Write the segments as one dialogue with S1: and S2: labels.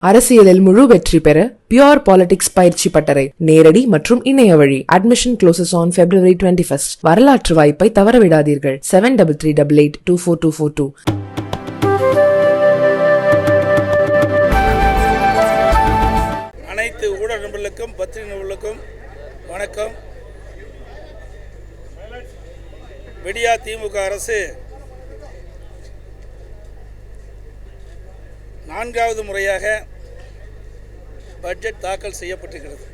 S1: அரசியலில் முழு வெற்றி பெற பியூர் பாலிடிக்ஸ் பயிற்சி பட்டறை நேரடி மற்றும் இணைய வழி. Admission closes on February 21. வரலாற்று வாய்ப்பை தவறவிடாதீர்கள். 7338242242.
S2: அனைத்து ஊடக நண்பர்களுக்கும் பத்திரிகை நண்பர்களுக்கும் வணக்கம். விடியா திமுக அரசு 4வது முறையாக பட்ஜெட் தாக்கல் செய்யப்பட்டிருக்கிறது.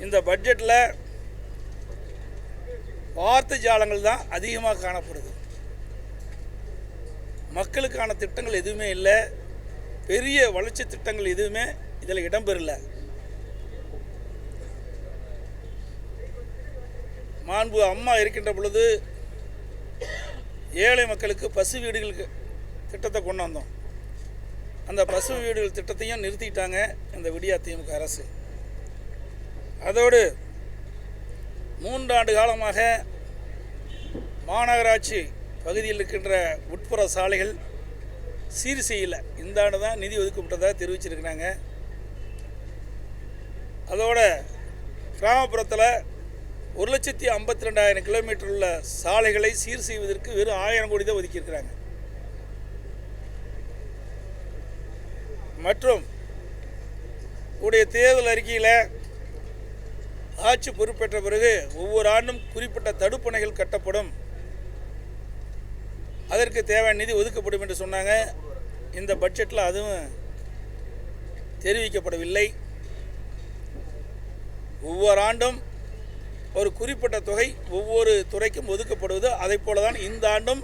S2: இந்த பட்ஜெட்டில் வார்த்தை ஜாலங்கள் தான் அதிகமாக காணப்படுது. மக்களுக்கான திட்டங்கள் எதுவுமே இல்லை, பெரிய வளர்ச்சி திட்டங்கள் எதுவுமே இதில் இடம்பெறல. மாண்பு அம்மா இருக்கின்ற பொழுது ஏழை மக்களுக்கு பசு வீடுகளுக்கு திட்டத்தை கொண்டு வந்தோம். அந்த பசு வீடுகள் திட்டத்தையும் நிறுத்திட்டாங்க இந்த விடியா திமுக அரசு. அதோடு 3 ஆண்டு காலமாக மாநகராட்சி பகுதியில் இருக்கின்ற உட்புற சாலைகள் சீர் செய்யலை. இந்த ஆண்டு தான் நிதி ஒதுக்கப்பட்டதாக தெரிவிச்சிருக்கிறாங்க. அதோட கிராமப்புறத்தில் 1,52,000 கிலோமீட்டர் உள்ள சாலைகளை சீர் செய்வதற்கு வெறும் 1000 கோடி தான் ஒதுக்கியிருக்கிறாங்க. மற்றும் உடைய தேர்தல் அறிக்கையில் ஆட்சி பொறுப்பேற்ற பிறகு ஒவ்வொரு ஆண்டும் குறிப்பிட்ட தடுப்பணைகள் கட்டப்படும், அதற்கு தேவையான நிதி ஒதுக்கப்படும் என்று சொன்னாங்க. இந்த பட்ஜெட்டில் அதுவும் தெரிவிக்கப்படவில்லை. ஒவ்வொரு ஆண்டும் ஒரு குறிப்பிட்ட தொகை ஒவ்வொரு துறைக்கும் ஒதுக்கப்படுவது. அதை போல தான் இந்த ஆண்டும்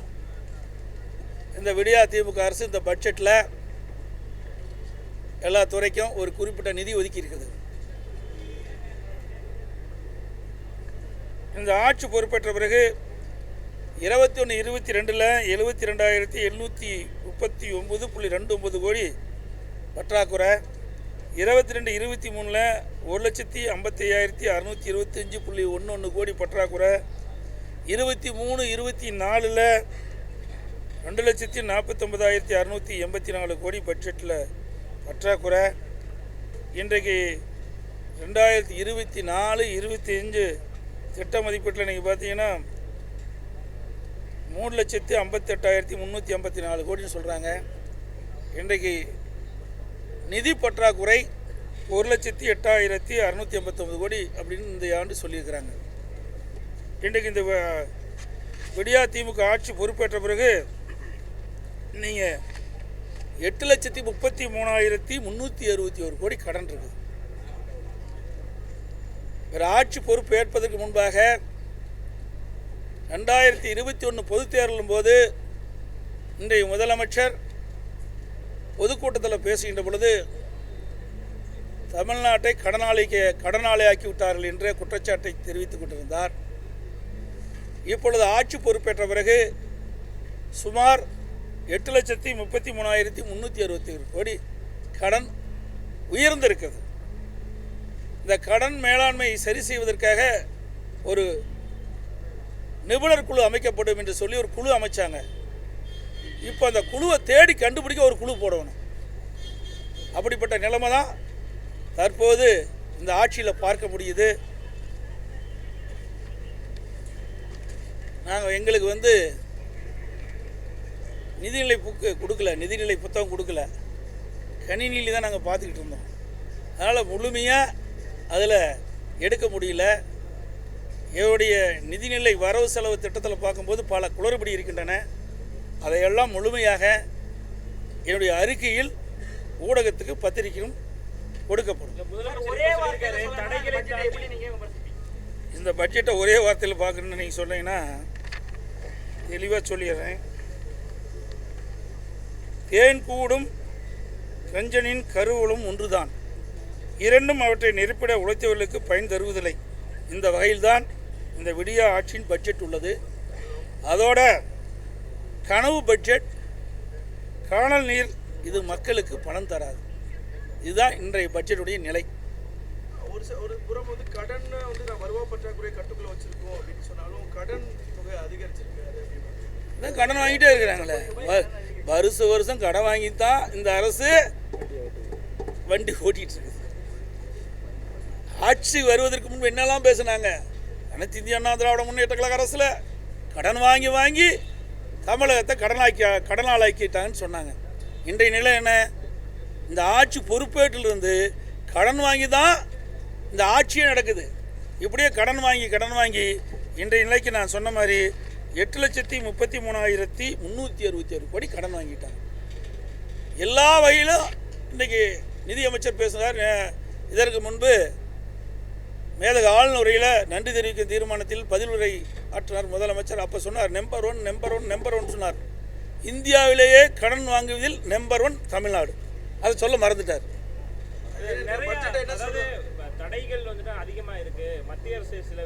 S2: இந்த விடியா திமுக அரசு இந்த பட்ஜெட்டில் எல்லா துறைக்கும் ஒரு குறிப்பிட்ட நிதி ஒதுக்கி இருக்குது. இந்த ஆட்சி பொறுப்பேற்ற பிறகு 21-22 72,739.29 கோடி பற்றாக்குறை, 22-23 1,55,625.11 கோடி பற்றாக்குறை, 23-24 2,49,684 கோடி பட்ஜெட்டில் பற்றாக்குறை. இன்றைக்கு 2024-25 திட்ட மதிப்பீட்டில் நீங்கள் பார்த்தீங்கன்னா 3,58,354 கோடின்னு சொல்கிறாங்க. இன்றைக்கு நிதி பற்றாக்குறை 1,08,689 கோடி அப்படின்னு இந்த ஆண்டு சொல்லியிருக்கிறாங்க. இன்றைக்கு இந்த விடியா திமுக ஆட்சி பொறுப்பேற்ற பிறகு நீங்கள் 8,33,361 கோடி கடன் இருக்குது. வேறு ஆட்சி பொறுப்பு ஏற்பதற்கு முன்பாக 2021 பொதுத் தேர்தலின் போது இன்றைய முதலமைச்சர் பொதுக்கூட்டத்தில் பேசுகின்ற பொழுது தமிழ்நாட்டை கடனாளியாக்கி விட்டார்கள் என்ற குற்றச்சாட்டை தெரிவித்துக் கொண்டிருந்தார். இப்பொழுது ஆட்சி பொறுப்பேற்ற பிறகு சுமார் 8,33,361 கோடி கடன் உயர்ந்திருக்கிறது. இந்த கடன் மேலாண்மை சரி செய்வதற்காக ஒரு நிபுணர் குழு அமைக்கப்படும் என்று சொல்லி ஒரு குழு அமைச்சாங்க. இப்போ அந்த குழுவை தேடி கண்டுபிடிக்க ஒரு குழு போடணும். அப்படிப்பட்ட நிலைமை தான் தற்போது இந்த ஆட்சியில் பார்க்க முடியுது. நாங்கள் எங்களுக்கு நிதிநிலை புக்கு கொடுக்கல, நிதிநிலை புத்தகம் கொடுக்கல, கணினியில் தான் நாங்கள் பார்த்துக்கிட்டு இருந்தோம். அதனால் முழுமையாக அதில் எடுக்க முடியல. என்னுடைய நிதிநிலை வரவு செலவு திட்டத்தில் பார்க்கும்போது பல குளறுபடி இருக்கின்றன. அதையெல்லாம் முழுமையாக என்னுடைய அறிக்கையில் ஊடகத்துக்கு பத்திரிகையும் கொடுக்கப்படும். இந்த பட்ஜெட்டை ஒரே வார்த்தையில் பார்க்கணுன்னு நீங்கள் சொன்னீங்கன்னா தெளிவாக சொல்லிடுறேன். தேன் கூடும் கஞ்சனின் கருவலும் ஒன்றுதான், இரண்டும் அவற்றை நெருப்பிட உழைத்தவர்களுக்கு பயன் தருவதில்லை. இந்த வகையில்தான் இந்த விடியா ஆட்சியின் பட்ஜெட் உள்ளது. அதோட கனவு பட்ஜெட், காணல் நீர், இது மக்களுக்கு பணம் தராது. இதுதான் இன்றைய பட்ஜெட்டுடைய நிலை.
S3: ஒரு புறம் கடன் நான் வருவா பற்றாக்குறை கட்டுக்குள்ள வச்சிருக்கோம் அப்படின்னு சொன்னாலும் கடன் தொகை அதிகரிச்சிருக்காரு.
S2: கடன் வாங்கிட்டே இருக்கிறாங்களே, வருஷம் கடன் வாங்கித்தான் இந்த அரசு வண்டி ஓட்டிகிட்டு இருக்குது. ஆட்சி வருவதற்கு முன்பு என்னெல்லாம் பேசுனாங்க? அனைத்து இந்திய அண்ணா திராவிட முன்னேற்ற கழக அரசில் கடன் வாங்கி வாங்கி தமிழகத்தை கடனாளாக்கிட்டாங்கன்னு சொன்னாங்க. இன்றைய நிலை என்ன? இந்த ஆட்சி பொறுப்பேற்றிலிருந்து கடன் வாங்கி தான் இந்த ஆட்சியே நடக்குது. இப்படியே கடன் வாங்கி இன்றைய நிலைக்கு நான் சொன்ன மாதிரி 8,33,366 கோடி கடன் வாங்கிட்டாங்க. எல்லா வகையிலும் இன்றைக்கி நிதியமைச்சர் பேசுகிறார். இதற்கு முன்பு மேதக ஆளுநர் உரையில் நன்றி தெரிவிக்கும் தீர்மானத்தில் பதில் உரை ஆற்றினார் முதலமைச்சர். அப்போ சொன்னார் நம்பர் ஒன் சொன்னார். இந்தியாவிலேயே கடன் வாங்குவதில் நம்பர் 1 தமிழ்நாடு. அதை சொல்ல மறந்துட்டார்.
S4: தடைகள் வந்துட்டு அதிகமாக இருக்கு. மத்திய அரசு சில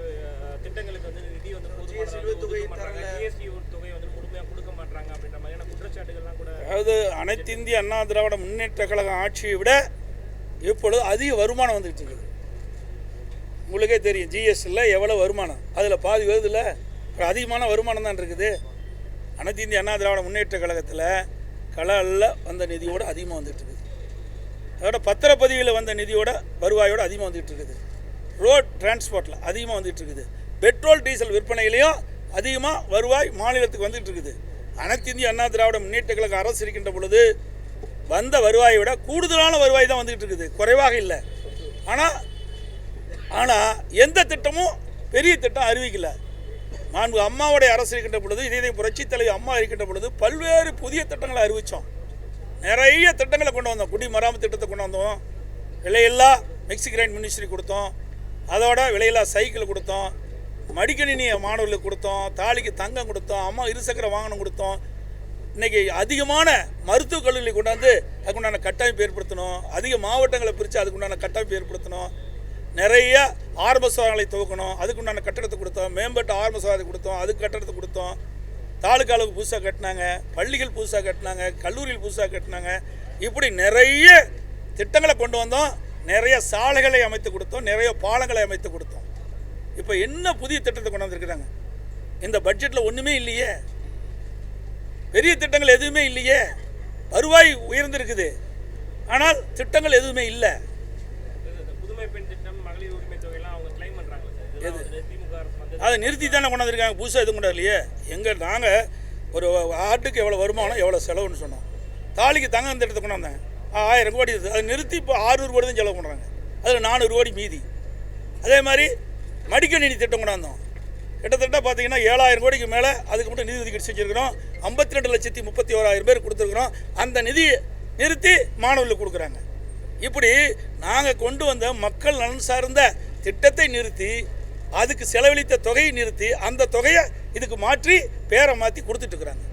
S4: திட்டங்களுக்கு வந்து நிதி வந்து ஜிஎஸ்டி தொகை வந்து முழுமையாக கொடுக்க மாட்டாங்க அப்படின்ற மாதிரியான குற்றச்சாட்டுகள்லாம் கூட.
S2: அதாவது அனைத்து இந்திய அண்ணா திராவிட முன்னேற்ற கழக ஆட்சியை விட இப்பொழுது அதிக வருமானம் வந்துகிட்டு இருக்குது. உங்களுக்கே தெரியும் ஜிஎஸ்டியில் எவ்வளோ வருமானம், அதில் பாதி வருதுல்ல. அப்புறம் அதிகமான வருமானம் தான் இருக்குது. அனைத்து இந்திய அண்ணா திராவிட முன்னேற்ற கழகத்தில் கலாலில் வந்த நிதியோடு அதிகமாக வந்துட்டு இருக்குது. அதோட பத்திரப்பதிவில் வந்த நிதியோட வருவாயோடு அதிகமாக வந்துட்டு இருக்குது. ரோட் டிரான்ஸ்போர்ட்டில் அதிகமாக வந்துட்டு இருக்குது. பெட்ரோல் டீசல் விற்பனையிலையும் அதிகமாக வருவாய் மாநிலத்துக்கு வந்துட்டு இருக்குது. அனைத்து இந்திய அண்ணா திராவிட முன்னேற்ற கழக அரசு இருக்கின்ற பொழுது வந்த வருவாயை விட கூடுதலான வருவாய் தான் வந்துட்டு இருக்குது, குறைவாக இல்லை. ஆனால் எந்த திட்டமும் பெரிய திட்டம் அறிவிக்கல. மாண்பு அம்மாவுடைய அரசு இருக்கின்ற பொழுது, இதே புரட்சித் தலைவர் அம்மா இருக்கின்ற பொழுது பல்வேறு புதிய திட்டங்களை அறிவித்தோம். நிறைய திட்டங்களை கொண்டு வந்தோம். குடிமராமத்து திட்டத்தை கொண்டு வந்தோம். விலையில்லா மிக்சி கிரைண்ட் மினிஸ்ட்ரி கொடுத்தோம். அதோட விலையில்லா சைக்கிள் கொடுத்தோம். மடிக்கணினி மாணவர்களுக்கு கொடுத்தோம். தாலிக்கு தங்கம் கொடுத்தோம். அம்மா இருசக்கர வாகனம் கொடுத்தோம். இன்றைக்கி அதிகமான மருத்துவக் கல்லூரிகளை கொண்டாந்து அதுக்குண்டான கட்டமைப்பு ஏற்படுத்தணும். அதிக மாவட்டங்களை பிரித்து அதுக்குண்டான கட்டமைப்பு ஏற்படுத்தணும். நிறைய ஆரம்ப சுகாதாரங்களை துவக்கணும். அதுக்குண்டான கட்டடத்தை கொடுத்தோம். மேம்பட்ட ஆரம்ப சுகாதாரத்தை கொடுத்தோம். அதுக்கு கட்டடத்தை கொடுத்தோம். தாலுக்கா அளவுக்கு புதுசாக கட்டினாங்க. பள்ளிகள் புதுசாக கட்டினாங்க. கல்லூரிகள் புதுசாக கட்டினாங்க. இப்படி நிறைய திட்டங்களை கொண்டு வந்தோம். நிறைய சாலைகளை அமைத்து கொடுத்தோம். நிறைய பாலங்களை அமைத்து கொடுத்தோம். இப்போ என்ன புதிய திட்டத்தை கொண்டு வந்திருக்கிறாங்க? இந்த பட்ஜெட்டில் ஒன்றுமே இல்லையே. பெரிய திட்டங்கள் எதுவுமே இல்லையே. வருவாய் உயர்ந்திருக்குது, ஆனால் திட்டங்கள் எதுவுமே இல்லை.
S4: புதுமை பெண் திட்டம், மகளிர் உரிமை தொகையெல்லாம் அவங்க கிளைம் பண்ணுறாங்க.
S2: அதை நிறுத்தி தானே கொண்டு வந்திருக்காங்க. புதுசாக எதுவும் கொண்டு வரலையே. நாங்கள் ஒரு ஆட்டுக்கு எவ்வளோ வருமானம் எவ்வளோ செலவுன்னு சொன்னோம். தாலிக்கு தங்கம் திட்டத்தை கொண்டு வந்தாங்க. 1000 கோடி. அதை நிறுத்தி இப்போ 600 கோடி தான் செலவு பண்ணுறாங்க. அதில் 400 கோடி மீதி. அதே மாதிரி மடிக்கணினி திட்டம் கொண்டு வந்தோம். கிட்டத்தட்ட பார்த்தீங்கன்னா 7000 கோடிக்கு மேலே அதுக்கு மட்டும் நிதி ஒதுக்கீடு செஞ்சுருக்கிறோம். 52,31,000 பேர் கொடுத்துருக்குறோம். அந்த நிதி நிறுத்தி மாணவர்களுக்கு கொடுக்குறாங்க. இப்படி நாங்கள் கொண்டு வந்த மக்கள் நலன் சார்ந்த திட்டத்தை நிறுத்தி, அதுக்கு செலவழித்த தொகையை நிறுத்தி, அந்த தொகையை இதுக்கு மாற்றி பேரை மாற்றி கொடுத்துட்ருக்குறாங்க.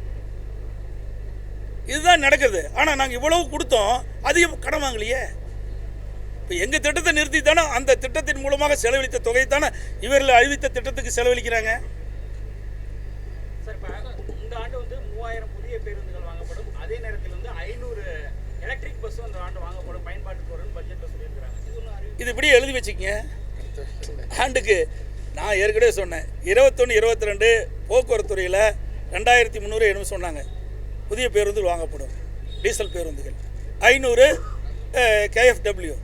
S2: இதுதான் நடக்குது. ஆனால் நாங்கள் இவ்வளவு கொடுத்தோம், அதிகம் கடன் வாங்கலையே. இப்போ எங்கள் திட்டத்தை நிறுத்தி தானே அந்த திட்டத்தின் மூலமாக செலவழித்த தொகை தானே இவர்கள் அறிவித்த திட்டத்துக்கு செலவழிக்கிறாங்க.
S4: சார், இப்போ இந்த ஆண்டு வந்து 3000 புதிய பேருந்துகள் வாங்கப்படும். அதே நேரத்தில் வந்து 500 எலக்ட்ரிக் பஸ்ஸும் அந்த ஆண்டு வாங்கப்படும், பயன்பாட்டுக்கு வரும்னு பட்ஜெட்டில் சொல்லியிருக்கிறாங்க. இது
S2: இப்படியே எழுதி வச்சுக்கங்க. ஆண்டுக்கு நான் ஏற்கனவே சொன்னேன், 21, 22 போக்குவரத்து துறையில் 2300 என்னமோ சொன்னாங்க புதிய பேருந்துகள் வாங்கப்படும், டீசல் பேருந்துகள். 500 KFW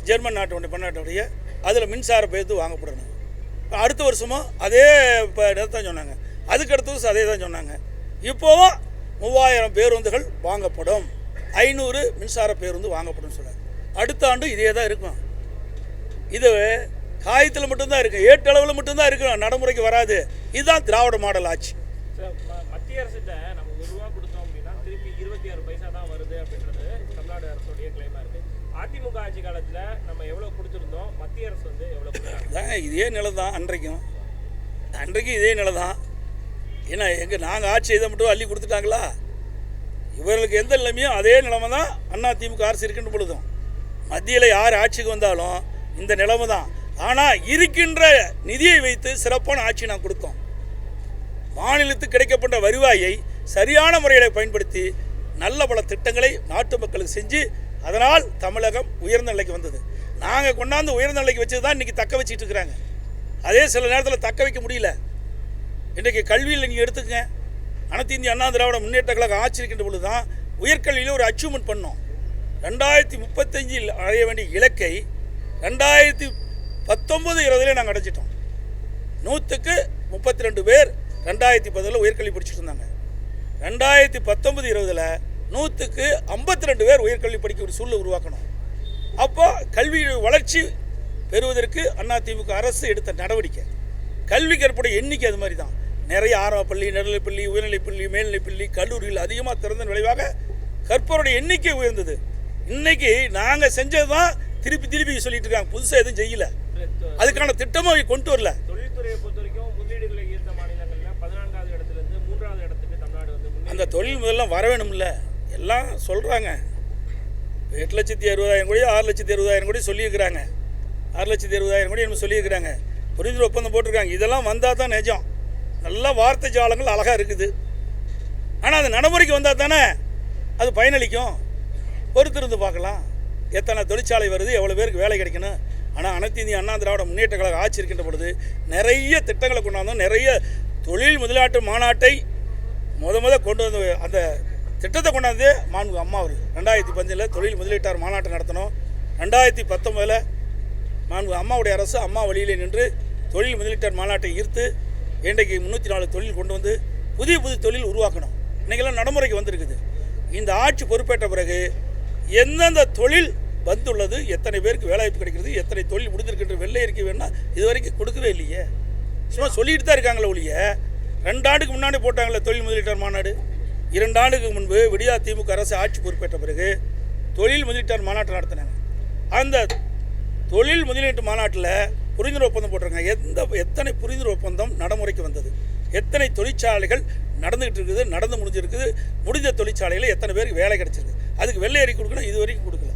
S2: ஜெர்மன் நாட்டு பன்னாட்டுடைய அதில் மின்சார பேருந்து வாங்கப்படணும். அடுத்த வருஷமும் அதே தான் சொன்னாங்க. அதுக்கு அடுத்த வருஷம் அதே தான் சொன்னாங்க. இப்போவும் 3000 பேருந்துகள் வாங்கப்படும், 500 மின்சார பேருந்து வாங்கப்படும் சொல்கிறாங்க. அடுத்த ஆண்டு இதே தான் இருக்கும். இது காயத்தில் மட்டும்தான் இருக்குது, ஏட்டளவில் மட்டும்தான் இருக்கும், நடைமுறைக்கு வராது. இதுதான் திராவிட மாடல் ஆட்சி.
S4: மத்திய அரசிட்ட நம்ம ₹1 கொடுத்தோம் அப்படின்னா திருப்பி 26 பைசா தான் வருது அப்படின்றது தமிழ்நாடு அரசுடைய கிளைமாக இருக்குது. அதிமுக ஆட்சி காலத்தில் நம்ம எவ்வளோ கொடுத்துருந்தோம், மத்திய அரசு வந்து எவ்வளோ கொடுத்தாங்க?
S2: இதே நிலை தான் அன்றைக்கும் இதே நிலை தான். ஏன்னா நாங்கள் ஆட்சி செய்த மட்டும் அள்ளி கொடுத்துட்டாங்களா? இவர்களுக்கு எந்த நிலைமையும் அதே நிலைமை தான் அதிமுக அரசு இருக்கின்ற பொழுதும். மத்தியில் யார் ஆட்சிக்கு வந்தாலும் இந்த நிலைமை தான். ஆனால் இருக்கின்ற நிதியை வைத்து சிறப்பான ஆட்சி நான் கொடுத்தோம். மாநிலத்துக்கு கிடைக்கப்பட்ட வருவாயை சரியான முறையில் பயன்படுத்தி நல்ல பல திட்டங்களை நாட்டு மக்களுக்கு செஞ்சு அதனால் தமிழகம் உயர்ந்த நிலைக்கு வந்தது. நாங்கள் கொண்டாந்து உயர்ந்த நிலைக்கு வச்சது தான் இன்றைக்கி தக்க வச்சுட்டு இருக்கிறாங்க. அதே சில நேரத்தில் தக்க வைக்க முடியல. இன்றைக்கி கல்வியில் நீங்கள் எடுத்துக்கங்க, அனைத்து இந்திய அண்ணா திராவிட முன்னேற்ற கழக ஆட்சி இருக்கின்ற பொழுது தான் உயர்கல்வியில் ஒரு அச்சீவ்மெண்ட் பண்ணோம். 2035 அடைய வேண்டிய இலக்கை 2019-20 நாங்கள் அடைச்சிட்டோம். 100க்கு 32 பேர் 2010 உயர்கல்வி படிச்சுட்டு இருந்தாங்க. 2019-20 100க்கு 52 பேர் உயர்கல்வி படிக்கக்கூடிய சூழலை உருவாக்கணும். அப்போ கல்வி வளர்ச்சி பெறுவதற்கு அதிமுக அரசு எடுத்த நடவடிக்கை, கல்வி கற்புடைய எண்ணிக்கை அது மாதிரி தான். நிறைய ஆரம்பப்பள்ளி, நடுநிலைப்பள்ளி, உயர்நிலைப்பள்ளி, மேல்நிலைப்பள்ளி, கல்லூரிகள் அதிகமாக திறந்த விளைவாக கற்பவருடைய எண்ணிக்கை உயர்ந்தது. இன்னைக்கு நாங்கள் செஞ்சது தான் திருப்பி சொல்லிட்டு இருக்காங்க, புதுசாக எதுவும் செய்யலை, அதுக்கான திட்டமும் அவங்க கொண்டு வரல.
S4: தொழில்துறையை பொறுத்த வரைக்கும் முதலீடுகளை ஈர்த்த மாநிலங்கள்ல 14வது இடத்துலேருந்து 3வது இடத்துக்கு தமிழ்நாடு வந்து
S2: அந்த தொழில் முதல்லாம் வர வேணும்ல, எல்லாம் சொல்கிறாங்க. 8,60,000 கோடி 6,60,000 கோடி சொல்லியிருக்கிறாங்க, 6,60,000 கோடி என்ன சொல்லியிருக்கிறாங்க, புரிந்துணர்வு ஒப்பந்தம் போட்டிருக்காங்க. இதெல்லாம் வந்தால் தான் நிஜம். நல்லா வார்த்தை ஜாலங்கள் அழகாக இருக்குது, ஆனால் அது நடைமுறைக்கு வந்தால் தானே அது பயனளிக்கும். பொறுத்திருந்து பார்க்கலாம், எத்தனை தொழிற்சாலை வருது, எவ்வளோ பேருக்கு வேலை கிடைக்கணும். ஆனால் அனைத்து இந்திய அண்ணா திராவிட முன்னேற்ற கழக ஆட்சி இருக்கின்ற பொழுது நிறைய திட்டங்களை கொண்டாந்தோம். நிறைய தொழில் முதலாட்டு மாநாட்டை கொண்டு வந்து அந்த திட்டத்தை கொண்டாந்து மாண்புமிகு அம்மா அவர் 2015 தொழில் முதலீட்டார் மாநாட்டை நடத்தினோம். 2019 மாண்புமிகு அம்மாவுடைய அரசு அம்மா வழியிலே நின்று தொழில் முதலீட்டார் மாநாட்டை ஈர்த்து இன்றைக்கு 304 தொழில் கொண்டு வந்து புதிய தொழில் உருவாக்கணும். இன்றைக்கெல்லாம் நடைமுறைக்கு வந்திருக்குது. இந்த ஆட்சி பொறுப்பேற்ற பிறகு எந்தெந்த தொழில் வந்துள்ளது, எத்தனை பேருக்கு வேலைவாய்ப்பு கிடைக்கிறது, எத்தனை தொழில் முடிந்திருக்கின்ற வெள்ளை அறிக்கை வேணும்னா இது வரைக்கும் கொடுக்கவே இல்லையே. சும்மா சொல்லிட்டு தான் இருக்காங்களே ஒழிய, 2 ஆண்டுக்கு முன்னாடி போட்டாங்களே தொழில் முதலீட்டார் மாநாடு. 2 ஆண்டுக்கு முன்பு விடியா திமுக அரசு ஆட்சி பொறுப்பேற்ற பிறகு தொழில் முதலீட்டார் மாநாட்டை நடத்தினாங்க. அந்த தொழில் முதலீட்டு மாநாட்டில் புரிந்துணர்வு ஒப்பந்தம் போட்டிருக்காங்க. எத்தனை புரிந்துணர்வு ஒப்பந்தம் நடைமுறைக்கு வந்தது, எத்தனை தொழிற்சாலைகள் நடந்துகிட்டு இருக்குது, நடந்து முடிஞ்சிருக்குது, முடிஞ்ச தொழிற்சாலையில் எத்தனை பேருக்கு வேலை கிடைச்சிருக்கு, அதுக்கு வெள்ளை அறிக்கை கொடுக்கணும், இது வரைக்கும் கொடுக்கல.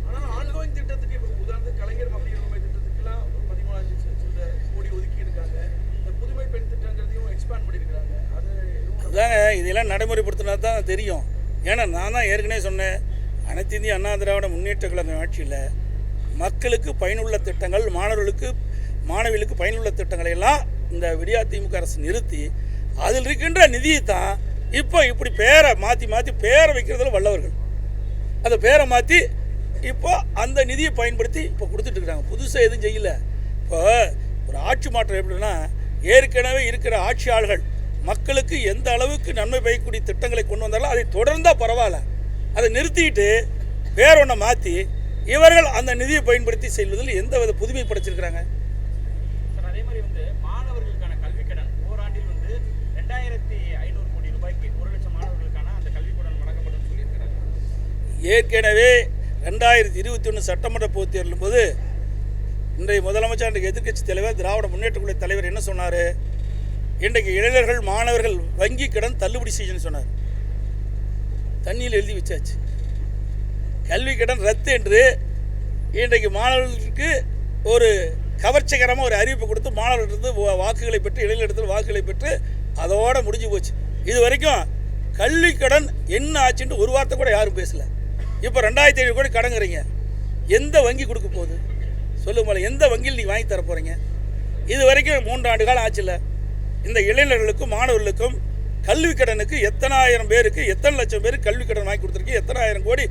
S3: ஆனால் ஆன்கோயிங் திட்டத்துக்கு இப்போ உதாரணத்துக்கு கலைஞர் மகளிர் உரிமை திட்டத்துக்குலாம் 13,000 கோடி ஒதுக்கி இருக்காங்க. இந்த புதுமை பெண் திட்டங்கிறதையும் எக்ஸ்பேண்ட் பண்ணியிருக்கிறாங்க.
S2: அதுதாங்க இதெல்லாம் நடைமுறைப்படுத்தினா தான் தெரியும். ஏன்னா நான் தான் ஏற்கனவே சொன்னேன், அனைத்து இந்திய அண்ணா திராவிட முன்னேற்ற கழக ஆட்சியில் மக்களுக்கு பயனுள்ள திட்டங்கள், மாணவிகளுக்கு பயனுள்ள திட்டங்களை எல்லாம் இந்த விடியா திமுக அரசு நிறுத்தி அதில் இருக்கின்ற நிதியை தான் இப்போ இப்படி பேரை மாற்றி பேரை வைக்கிறதுல வல்லவர்கள். அந்த பேரை மாற்றி இப்போ அந்த நிதியை பயன்படுத்தி இப்போ கொடுத்துட்டு இருக்கிறாங்க. புதுசாக எதுவும் செய்யலை. இப்போ ஒரு ஆட்சி மாற்றம் எப்படின்னா, ஏற்கனவே இருக்கிற ஆட்சியாளர்கள் மக்களுக்கு எந்த அளவுக்கு நன்மை பயக்கக்கூடிய திட்டங்களை கொண்டு வந்தாலும் அதை தொடர்ந்தால் பரவாயில்ல, அதை நிறுத்திட்டு வேற ஒன்றை மாற்றி இவர்கள் அந்த நிதியை பயன்படுத்தி செல்வதில் எந்த வித புதுமை படைச்சிருக்கிறாங்க.
S5: அதே மாதிரி வந்து மாணவர்களுக்கான கல்வி கடன் ஓராண்டில் வந்து 2,500 கோடி ரூபாய்க்கு 1,00,000 மாணவர்களுக்கான அந்த கல்வி கடன் வழங்கப்படும் சொல்லியிருக்கிறாங்க.
S2: ஏற்கனவே 2021 சட்டமன்ற பொதுத் தேர்தலும் போது இன்றைய முதலமைச்சர், இன்றைக்கு எதிர்க்கட்சி தலைவர், திராவிட முன்னேற்ற கழக தலைவர் என்ன சொன்னார், இன்றைக்கு இளைஞர்கள் மாணவர்கள் வங்கி கடன் தள்ளுபடி செய்யணும்னு சொன்னார். தண்ணியில் எழுதி வச்சாச்சு. கல்வி கடன் ரத்து என்று இன்றைக்கு மாணவர்களுக்கு ஒரு கவர்ச்சிகரமாக ஒரு அறிவிப்பு கொடுத்து மாணவர்களிடத்து வாக்குகளை பெற்று, இளைஞரிடத்தில் வாக்குகளை பெற்று அதோடு முடிஞ்சு போச்சு. இது வரைக்கும் கல்வி கடன் என்ன ஆச்சுன்னு ஒரு வார்த்தை கூட யாரும் பேசலை. இப்போ 2,500 கோடி கடங்குறீங்க, எந்த வங்கி கொடுக்க போகுது சொல்லுங்க, எந்த வங்கியில் நீங்கள் வாங்கி தர போகிறீங்க? இது வரைக்கும் 3 ஆண்டு காலம் ஆச்சுல்ல. இந்த இளைஞர்களுக்கும் மாணவர்களுக்கும் கல்வி கடனுக்கு எத்தனை ஆயிரம் பேருக்கு, எத்தனை லட்சம் பேருக்கு கல்வி கடன் வாங்கி கொடுத்துருக்கீங்க, எத்தனை ஆயிரம் கோடி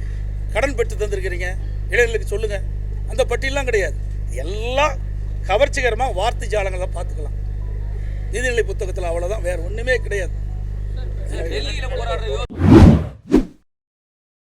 S2: கடன் பெற்று தந்திருக்கிறீங்க இளைஞர்களுக்கு சொல்லுங்கள். அந்த பட்டியலாம் கிடையாது. எல்லாம் கவர்ச்சிகரமாக வார்த்தை ஜாலங்கள்லாம் பார்த்துக்கலாம். நிதிநிலை புத்தகத்தில் அவ்வளோதான், வேறு ஒன்றுமே கிடையாது.